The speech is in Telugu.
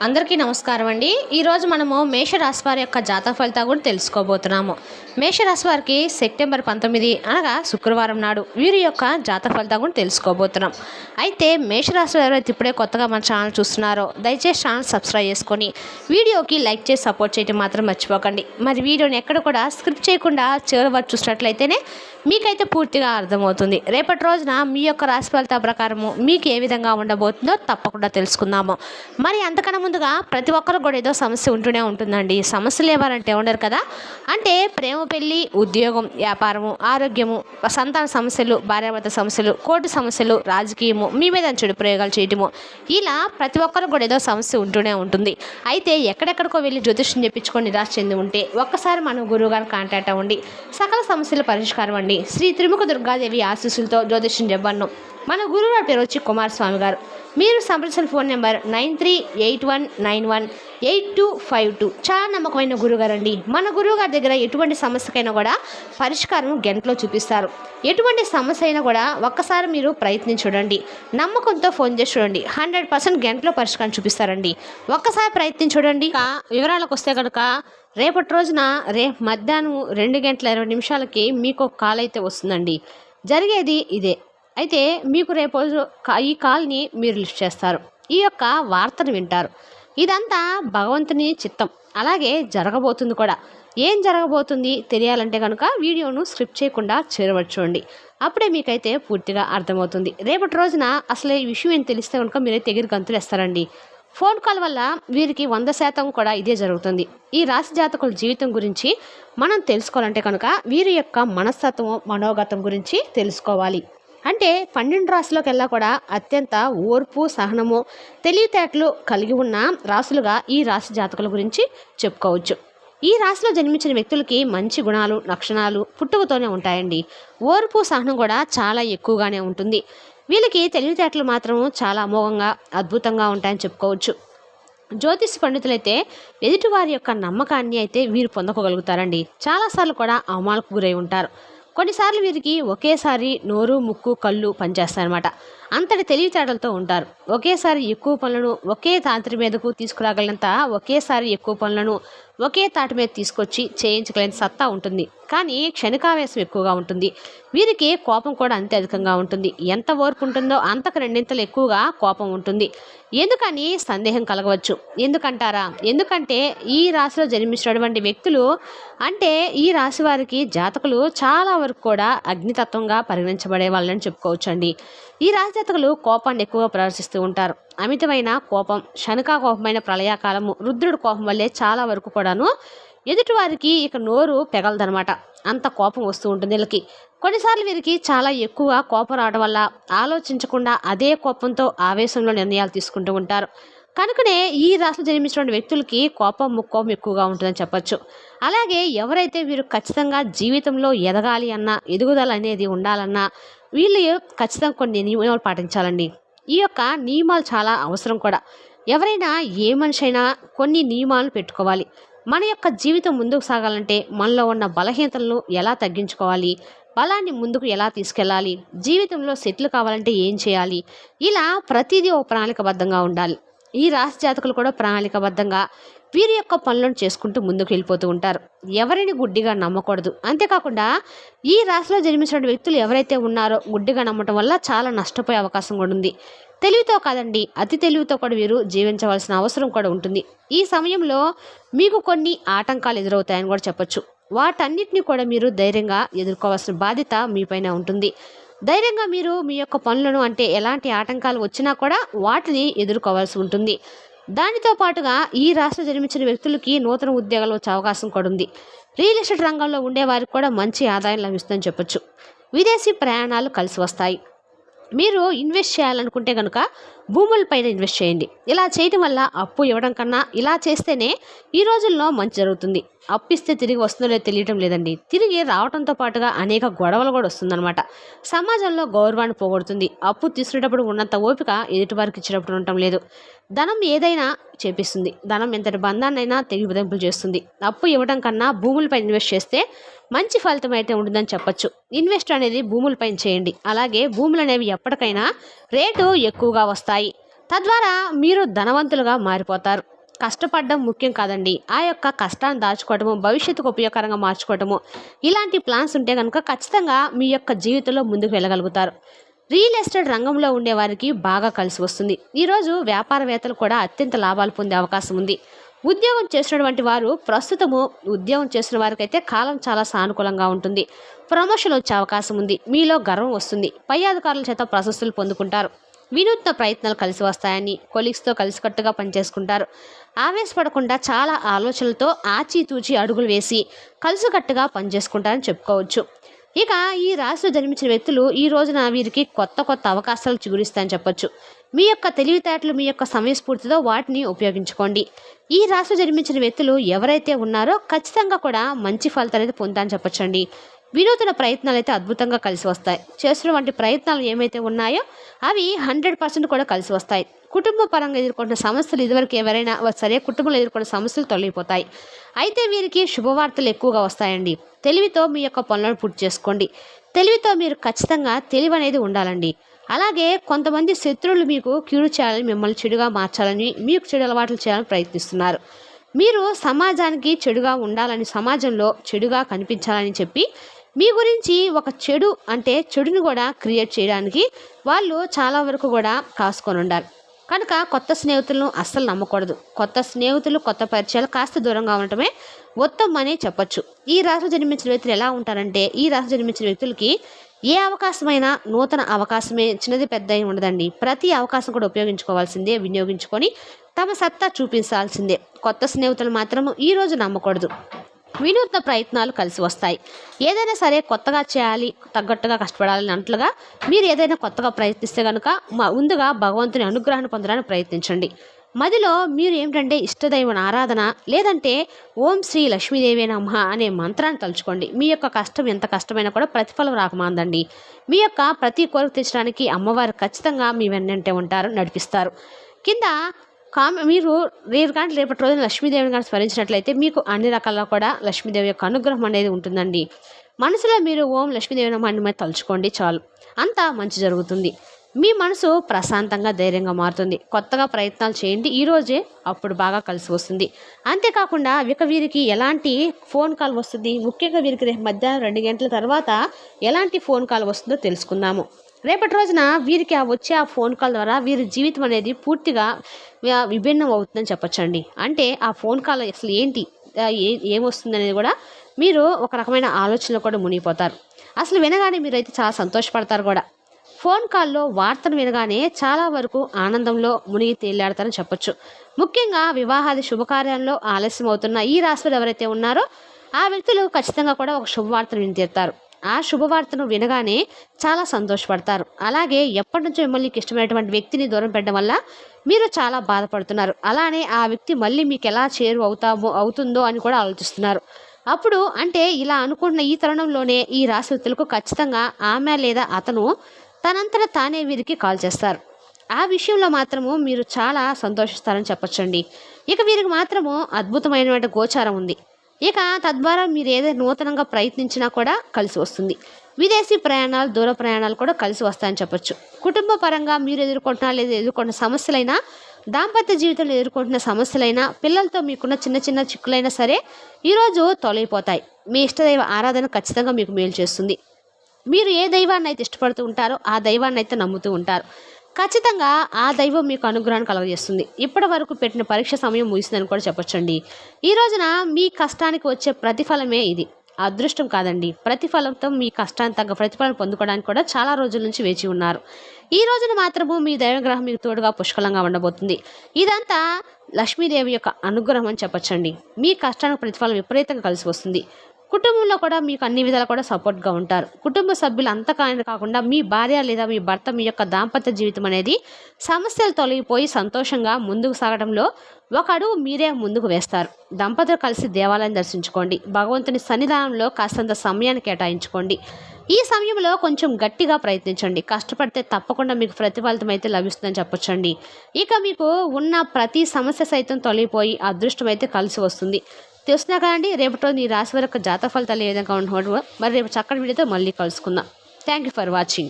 అందరికీ నమస్కారం అండి. ఈరోజు మనము మేషరాశి వారి యొక్క జాతక ఫలితాలు కూడా తెలుసుకోబోతున్నాము. మేషరాశి వారికి సెప్టెంబర్ 19 అనగా శుక్రవారం నాడు వీరి యొక్క జాతక ఫలితాలు కూడా తెలుసుకోబోతున్నాం. అయితే మేషరాశి వారు అయితే ఇప్పుడే కొత్తగా మన ఛానల్ చూస్తున్నారో దయచేసి ఛానల్ సబ్స్క్రైబ్ చేసుకొని వీడియోకి లైక్ చేసి సపోర్ట్ చేయడం మాత్రం మర్చిపోకండి. మరి వీడియోని ఎక్కడ కూడా స్క్రిప్ట్ చేయకుండా చివరి వరకు చూసినట్లయితేనే మీకైతే పూర్తిగా అర్థమవుతుంది. రేపటి రోజున మీ యొక్క రాశి ఫలితాల ప్రకారము మీకు ఏ విధంగా ఉండబోతుందో తప్పకుండా తెలుసుకుందాము. మరి అంతకన్నా ముందుగా ప్రతి ఒక్కరు కూడా ఏదో సమస్య ఉంటూనే ఉంటుందండి. సమస్యలు ఎవరంటే ఉండరు కదా, అంటే ప్రేమ, పెళ్లి, ఉద్యోగం, వ్యాపారము, ఆరోగ్యము, సంతాన సమస్యలు, భార్యాభర్త సమస్యలు, కోర్టు సమస్యలు, రాజకీయము, మీ మీద చెడు ప్రయోగాలు చేయటము, ఇలా ప్రతి ఒక్కరు కూడా ఏదో సమస్య ఉంటూనే ఉంటుంది. అయితే ఎక్కడెక్కడికో వెళ్ళి జ్యోతిష్యం చెప్పించుకొని నిరాశ చెంది ఉంటే ఒక్కసారి మనం గురువు గారిని కాంటాక్ట్ అవ్వండి. సకల సమస్యల పరిష్కారం అండి. శ్రీ త్రిముఖ దుర్గాదేవి ఆశీస్సులతో జ్యోతిష్యం చెప్పను. మన గురువు గారి పేరు వచ్చి కుమారస్వామి గారు. మీరు సంప్రదించిన ఫోన్ నెంబర్ 9381918252. చాలా నమ్మకమైన గురువుగారు అండి. మన గురువుగారి దగ్గర ఎటువంటి సమస్యకైనా కూడా పరిష్కారం గంటలో చూపిస్తారు. ఎటువంటి సమస్య అయినా కూడా ఒక్కసారి మీరు ప్రయత్నించి చూడండి. నమ్మకంతో ఫోన్ చేసి చూడండి. 100% గంటలో పరిష్కారం చూపిస్తారండి. ఒక్కసారి ప్రయత్నించి చూడండి. వివరాలకు వస్తే కనుక రేపటి రోజున మధ్యాహ్నం 2:20 మీకు ఒక కాల్ అయితే వస్తుందండి. జరిగేది ఇదే. అయితే మీకు రేపు ఈ కాల్ని మీరు లిస్ట్ చేస్తారు. ఈ యొక్క వార్తను వింటారు. ఇదంతా భగవంతుని చిత్తం, అలాగే జరగబోతుంది కూడా. ఏం జరగబోతుంది తెలియాలంటే కనుక వీడియోను స్క్రిప్ట్ చేయకుండా చేరవచ్చుండి. అప్పుడే మీకైతే పూర్తిగా అర్థమవుతుంది. రేపటి రోజున అసలు ఈ విషయం ఏం తెలిస్తే కనుక మీరైతే ఎగిరి గంతులు వేస్తారండి. ఫోన్ కాల్ వల్ల వీరికి 100% కూడా ఇదే జరుగుతుంది. ఈ రాశి జాతకుల జీవితం గురించి మనం తెలుసుకోవాలంటే కనుక వీరి యొక్క మనస్తత్వం, మనోగతం గురించి తెలుసుకోవాలి. అంటే 12 రాశులకు వెళ్ళా కూడా అత్యంత ఓర్పు, సహనము, తెలివితేటలు కలిగి ఉన్న రాశులుగా ఈ రాశి జాతకుల గురించి చెప్పుకోవచ్చు. ఈ రాశిలో జన్మించిన వ్యక్తులకి మంచి గుణాలు, లక్షణాలు పుట్టుకతోనే ఉంటాయండి. ఓర్పు, సహనం కూడా చాలా ఎక్కువగానే ఉంటుంది. వీళ్ళకి తెలివితేటలు మాత్రం చాలా అమోఘంగా, అద్భుతంగా ఉంటాయని చెప్పుకోవచ్చు. జ్యోతిష్ పండితులైతే ఎదుటివారి యొక్క నమ్మకాన్ని అయితే వీరు పొందగలుగుతారండి. చాలాసార్లు కూడా అవమానాలకు గురై ఉంటారు. కొన్నిసార్లు వీరికి ఒకేసారి నోరు, ముక్కు, కళ్ళు పనిచేస్తాయన్నమాట. అంతటి తెలివితేటలతో ఉంటారు. ఒకేసారి ఎక్కువ పనులను ఒకే తాటి మీదకు తీసుకురాగలంత ఒకేసారి ఎక్కువ పనులను ఒకే తాటి మీద తీసుకొచ్చి చేయించగలిగిన సత్తా ఉంటుంది. కానీ క్షణికావేశం ఎక్కువగా ఉంటుంది. వీరికి కోపం కూడా అంతే అధికంగా ఉంటుంది. ఎంత ఓర్పు ఉంటుందో అంతకు రెండింతలు ఎక్కువగా కోపం ఉంటుంది. ఎందుకని సందేహం కలగవచ్చు. ఎందుకంటారా? ఎందుకంటే ఈ రాశిలో జన్మించినటువంటి వ్యక్తులు, అంటే ఈ రాశి వారికి జాతకులు చాలా వరకు కూడా అగ్నితత్వంగా పరిగణించబడే వాళ్ళని చెప్పుకోవచ్చు అండి. ఈ రాశి జాతకులు కోపాన్ని ఎక్కువగా ప్రదర్శిస్తూ ఉంటారు. అమితమైన కోపం, క్షణికా కోపమైన ప్రళయకాలము, రుద్రుడు కోపం వల్లే చాలా వరకు కూడాను ఎదుటివారికి ఇక నోరు పెగలదనమాట. అంత కోపం వస్తూ ఉంటుంది వీళ్ళకి. కొన్నిసార్లు వీరికి చాలా ఎక్కువ కోపం రావడం వల్ల ఆలోచించకుండా అదే కోపంతో ఆవేశంలో నిర్ణయాలు తీసుకుంటూ ఉంటారు. కనుకనే ఈ రాశిలో జన్మించిన వ్యక్తులకి కోపం, ముక్కోపం ఎక్కువగా ఉంటుందని చెప్పచ్చు. అలాగే ఎవరైతే వీరు ఖచ్చితంగా జీవితంలో ఎదగాలి అన్నా, ఎదుగుదల అనేది ఉండాలన్నా వీళ్ళు ఖచ్చితంగా కొన్ని నియమాలు పాటించాలండి. ఈ యొక్క నియమాలు చాలా అవసరం కూడా. ఎవరైనా ఏ మనిషి అయినా కొన్ని నియమాలు పెట్టుకోవాలి. మన యొక్క జీవితం ముందుకు సాగాలంటే మనలో ఉన్న బలహీనతలను ఎలా తగ్గించుకోవాలి, బలాన్ని ముందుకు ఎలా తీసుకెళ్ళాలి, జీవితంలో సెటిల్ కావాలంటే ఏం చేయాలి, ఇలా ప్రతిదీ ఒక ప్రణాళికబద్ధంగా ఉండాలి. ఈ రాశి జాతకులు కూడా ప్రణాళికబద్ధంగా వీరి యొక్క పనులను చేసుకుంటూ ముందుకు వెళ్ళిపోతూ ఉంటారు. ఎవరిని గుడ్డిగా నమ్మకూడదు. అంతేకాకుండా ఈ రాశిలో జన్మించిన వ్యక్తులు ఎవరైతే ఉన్నారో గుడ్డిగా నమ్మటం వల్ల చాలా నష్టపోయే అవకాశం కూడా ఉంది. తెలివితో కాదండి, అతి తెలివితో కూడా వీరు జీవించవలసిన అవసరం కూడా ఉంటుంది. ఈ సమయంలో మీకు కొన్ని ఆటంకాలు ఎదురవుతాయని కూడా చెప్పచ్చు. వాటన్నిటిని కూడా మీరు ధైర్యంగా ఎదుర్కోవాల్సిన బాధ్యత మీపైన ఉంటుంది. ధైర్యంగా మీరు మీ యొక్క పనులను, అంటే ఎలాంటి ఆటంకాలు వచ్చినా కూడా వాటిని ఎదుర్కోవాల్సి ఉంటుంది. దానితో పాటుగా ఈ రాష్ట్రంలో జన్మించిన వ్యక్తులకి నూతన ఉద్యోగాలు వచ్చే అవకాశం కూడా ఉంది. రియల్ ఎస్టేట్ రంగంలో ఉండే వారికి కూడా మంచి ఆదాయం లభిస్తుందని చెప్పొచ్చు. విదేశీ ప్రయాణాలు కలిసి వస్తాయి. మీరు ఇన్వెస్ట్ చేయాలనుకుంటే కనుక భూములపైన ఇన్వెస్ట్ చేయండి. ఇలా చేయడం వల్ల అప్పు ఇవ్వడం కన్నా ఇలా చేస్తేనే ఈ రోజుల్లో మంచి జరుగుతుంది. అప్పు ఇస్తే తిరిగి వస్తుందో లేదో తెలియటం లేదండి. తిరిగి రావడంతో పాటుగా అనేక గొడవలు కూడా వస్తుందన్నమాట. సమాజంలో గౌరవాన్ని పోగొడుతుంది. అప్పు తీసుకునేటప్పుడు ఉన్నంత ఓపిక ఎదుటివారికి ఇచ్చినప్పుడు ఉండటం లేదు. ధనం ఏదైనా చేపిస్తుంది. ధనం ఎంతటి బంధాన్నైనా తెగిబింపులు చేస్తుంది. అప్పు ఇవ్వడం కన్నా భూములపై ఇన్వెస్ట్ చేస్తే మంచి ఫలితం అయితే ఉంటుందని చెప్పచ్చు. ఇన్వెస్ట్ అనేది భూములపైన చేయండి. అలాగే భూములు అనేవి ఎప్పటికైనా రేటు ఎక్కువగా వస్తాయి. తద్వారా మీరు ధనవంతులుగా మారిపోతారు. కష్టపడడం ముఖ్యం కాదండి, ఆ యొక్క కష్టాన్ని దాచుకోవటము, భవిష్యత్తుకు ఉపయోగకరంగా మార్చుకోవటము, ఇలాంటి ప్లాన్స్ ఉంటే కనుక ఖచ్చితంగా మీ యొక్క జీవితంలో ముందుకు వెళ్ళగలుగుతారు. రియల్ ఎస్టేట్ రంగంలో ఉండే వారికి బాగా కలిసి వస్తుంది. ఈరోజు వ్యాపారవేత్తలు కూడా అత్యంత లాభాలు పొందే అవకాశం ఉంది. ఉద్యోగం చేసినటువంటి వారు ప్రస్తుతము ఉద్యోగం చేసిన వారికైతే కాలం చాలా సానుకూలంగా ఉంటుంది. ప్రమోషన్ వచ్చే అవకాశం ఉంది. మీలో గర్వం వస్తుంది. పై అధికారుల చేత ప్రశంసలు పొందుకుంటారు. వినూత్న ప్రయత్నాలు కలిసి వస్తాయని కొలీగ్స్తో కలిసికట్టుగా పనిచేసుకుంటారు. ఆవేశపడకుండా చాలా ఆలోచనలతో ఆచితూచి అడుగులు వేసి కలిసికట్టుగా పనిచేసుకుంటారని చెప్పుకోవచ్చు. ఇక ఈ రాశిలో జన్మించిన వ్యక్తులు ఈ రోజున వీరికి కొత్త కొత్త అవకాశాలు చిగురిస్తాయని చెప్పొచ్చు. మీ యొక్క తెలివితేటలు, మీ యొక్క సమయస్ఫూర్తితో వాటిని ఉపయోగించుకోండి. ఈ రాశిలో జన్మించిన వ్యక్తులు ఎవరైతే ఉన్నారో ఖచ్చితంగా కూడా మంచి ఫలితాలు అయితే పొందుతారని చెప్పొచ్చండి. వినూతన ప్రయత్నాలు అయితే అద్భుతంగా కలిసి వస్తాయి. చేసినటువంటి ప్రయత్నాలు ఏమైతే ఉన్నాయో అవి 100% కూడా కలిసి వస్తాయి. కుటుంబ పరంగా ఎదుర్కొంటున్న సమస్యలు ఇదివరకు ఎవరైనా సరే కుటుంబంలో ఎదుర్కొన్న సమస్యలు తొలగిపోతాయి. అయితే వీరికి శుభవార్తలు ఎక్కువగా వస్తాయండి. తెలివితో మీ యొక్క పనులను పూర్తి చేసుకోండి. తెలివితో మీరు ఖచ్చితంగా తెలివి అనేది ఉండాలండి. అలాగే కొంతమంది శత్రువులు మీకు కీడు చేయాలని, మిమ్మల్ని చెడుగా మార్చాలని, మీకు చెడు అలవాట్లు చేయాలని ప్రయత్నిస్తున్నారు. మీరు సమాజానికి చెడుగా ఉండాలని, సమాజంలో చెడుగా కనిపించాలని చెప్పి మీ గురించి ఒక చెడు అంటే చెడుని కూడా క్రియేట్ చేయడానికి వాళ్ళు చాలా వరకు కూడా కాసుకొని ఉండాలి. కనుక కొత్త స్నేహితులను అస్సలు నమ్మకూడదు. కొత్త స్నేహితులు, కొత్త పరిచయాలు కాస్త దూరంగా ఉండటమే ఉత్తమం అని చెప్పొచ్చు. ఈ రాశిలో జన్మించిన వ్యక్తులు ఎలా ఉంటారంటే, ఈ రాశిలో జన్మించిన వ్యక్తులకి ఏ అవకాశమైనా నూతన అవకాశమే, చిన్నది పెద్ద ఉండదండి. ప్రతి అవకాశం కూడా ఉపయోగించుకోవాల్సిందే, వినియోగించుకొని తమ సత్తా చూపించాల్సిందే. కొత్త స్నేహితులు మాత్రం ఈరోజు నమ్మకూడదు. వినూత్న ప్రయత్నాలు కలిసి వస్తాయి. ఏదైనా సరే కొత్తగా చేయాలి, తగ్గట్టుగా కష్టపడాలని అన్నట్లుగా మీరు ఏదైనా కొత్తగా ప్రయత్నిస్తే కనుక ముందుగా భగవంతుని అనుగ్రహాన్ని పొందడానికి ప్రయత్నించండి. మదిలో మీరు ఏమిటంటే ఇష్టదైవం ఆరాధన, లేదంటే ఓం శ్రీ లక్ష్మీదేవి నమః అనే మంత్రాన్ని తలుచుకోండి. మీ యొక్క కష్టం ఎంత కష్టమైనా కూడా ప్రతిఫలం రాకమాందండి. మీ యొక్క ప్రతి కోరిక తీర్చడానికి అమ్మవారు ఖచ్చితంగా మీ వెన్నంటే ఉంటారు, నడిపిస్తారు. కింద మీరు కానీ రేపటి రోజున లక్ష్మీదేవిని కానీ స్మరించినట్లయితే మీకు అన్ని రకాల కూడా లక్ష్మీదేవి యొక్క అనుగ్రహం అనేది ఉంటుందండి. మనసులో మీరు ఓం లక్ష్మీదేవి నమః అని తలుచుకోండి, చాలు, అంతా మంచి జరుగుతుంది. మీ మనసు ప్రశాంతంగా, ధైర్యంగా మారుతుంది. కొత్తగా ప్రయత్నాలు చేయండి ఈరోజే, అప్పుడు బాగా కలిసి వస్తుంది. అంతేకాకుండా వీరికి ఎలాంటి ఫోన్ కాల్ వస్తుంది, ముఖ్యంగా వీరికి రేపు మధ్యాహ్నం 2 గంటల తర్వాత ఎలాంటి ఫోన్ కాల్ వస్తుందో తెలుసుకుందాము. రేపటి రోజున వీరికి వచ్చే ఆ ఫోన్ కాల్ ద్వారా వీరి జీవితం అనేది పూర్తిగా విభిన్నం అవుతుందని చెప్పొచ్చండి. అంటే ఆ ఫోన్ కాల్ అసలు ఏంటి, ఏమొస్తుంది అనేది కూడా మీరు ఒక రకమైన ఆలోచనలో కూడా మునిగిపోతారు. అసలు వినగానే మీరైతే చాలా సంతోషపడతారు కూడా. ఫోన్ కాల్లో వార్తను వినగానే చాలా వరకు ఆనందంలో మునిగి తేలియాడతారని చెప్పొచ్చు. ముఖ్యంగా వివాహాది శుభకార్యాల్లో ఆలస్యం అవుతున్న ఈ రాశులు ఎవరైతే ఉన్నారో ఆ వ్యక్తులు ఖచ్చితంగా కూడా ఒక శుభవార్తను విని తీరుతారు. ఆ శుభవార్తను వినగానే చాలా సంతోషపడతారు. అలాగే ఎప్పటి నుంచో మిమ్మల్ని ఇష్టమైనటువంటి వ్యక్తిని దూరం పెట్టడం వల్ల మీరు చాలా బాధపడుతున్నారు. అలానే ఆ వ్యక్తి మళ్ళీ మీకు ఎలా అవుతుందో అని కూడా ఆలోచిస్తున్నారు. అప్పుడు అంటే ఇలా అనుకుంటున్న ఈ తరుణంలోనే ఈ రాశి వ్యక్తులకు ఖచ్చితంగా ఆమె లేదా అతను తనంతట తానే వీరికి కాల్ చేస్తారు. ఆ విషయంలో మాత్రము మీరు చాలా సంతోషిస్తారని చెప్పొచ్చండి. ఇక వీరికి మాత్రము అద్భుతమైనటువంటి గోచారం ఉంది. ఇక తద్వారా మీరు ఏదైనా నూతనంగా ప్రయత్నించినా కూడా కలిసి వస్తుంది. విదేశీ ప్రయాణాలు, దూర ప్రయాణాలు కూడా కలిసి వస్తాయని చెప్పొచ్చు. కుటుంబ పరంగా మీరు ఎదుర్కొంటున్నా లేదా ఎదుర్కొంటున్న సమస్యలైనా, దాంపత్య జీవితంలో ఎదుర్కొంటున్న సమస్యలైనా, పిల్లలతో మీకున్న చిన్న చిన్న చిక్కులైనా సరే ఈరోజు తొలగిపోతాయి. మీ ఇష్టదైవ ఆరాధన ఖచ్చితంగా మీకు మేలు చేస్తుంది. మీరు ఏ దైవాన్ని అయితే ఇష్టపడుతూ ఉంటారో ఆ దైవాన్ని అయితే నమ్ముతూ ఉంటారు. ఖచ్చితంగా ఆ దైవం మీకు అనుగ్రహాన్ని కలుగజేస్తుంది. ఇప్పటి వరకు పెట్టిన పరీక్ష సమయం ముగిసిందని కూడా చెప్పొచ్చండి. ఈ రోజున మీ కష్టానికి వచ్చే ప్రతిఫలమే ఇది, అదృష్టం కాదండి. ప్రతిఫలంతో మీ కష్టాన్ని తగ్గ ప్రతిఫలం పొందుకోవడానికి కూడా చాలా రోజుల నుంచి వేచి ఉన్నారు. ఈ రోజున మాత్రము మీ దైవగ్రహం మీకు తోడుగా పుష్కలంగా ఉండబోతుంది. ఇదంతా లక్ష్మీదేవి యొక్క అనుగ్రహం అని చెప్పొచ్చండి. మీ కష్టానికి ప్రతిఫలం విపరీతంగా కలిసి వస్తుంది. కుటుంబంలో కూడా మీకు అన్ని విధాలు కూడా సపోర్ట్గా ఉంటారు. కుటుంబ సభ్యులు అంతకానే కాకుండా మీ భార్య లేదా మీ భర్త, మీ యొక్క దాంపత్య జీవితం అనేది సమస్యలు తొలగిపోయి సంతోషంగా ముందుకు సాగడంలో ఒక అడుగు మీరే ముందుకు వేస్తారు. దంపతులు కలిసి దేవాలయం దర్శించుకోండి. భగవంతుని సన్నిధానంలో కాస్తంత సమయాన్ని కేటాయించుకోండి. ఈ సమయంలో కొంచెం గట్టిగా ప్రయత్నించండి. కష్టపడితే తప్పకుండా మీకు ప్రతిఫలితం అయితే లభిస్తుందని చెప్పొచ్చండి. ఇక మీకు ఉన్న ప్రతి సమస్య సైతం తొలగిపోయి అదృష్టం అయితే కలిసి వస్తుంది. తెలుసునా కదండి, రేపటి రోజు ఈ రాశి వారి యొక్క జాతక ఫలితాలు ఏ విధంగా ఉండకూడదు. మరి రేపు చక్కటి వీడియోతో మళ్ళీ కలుసుకుందాం. Thank you for watching.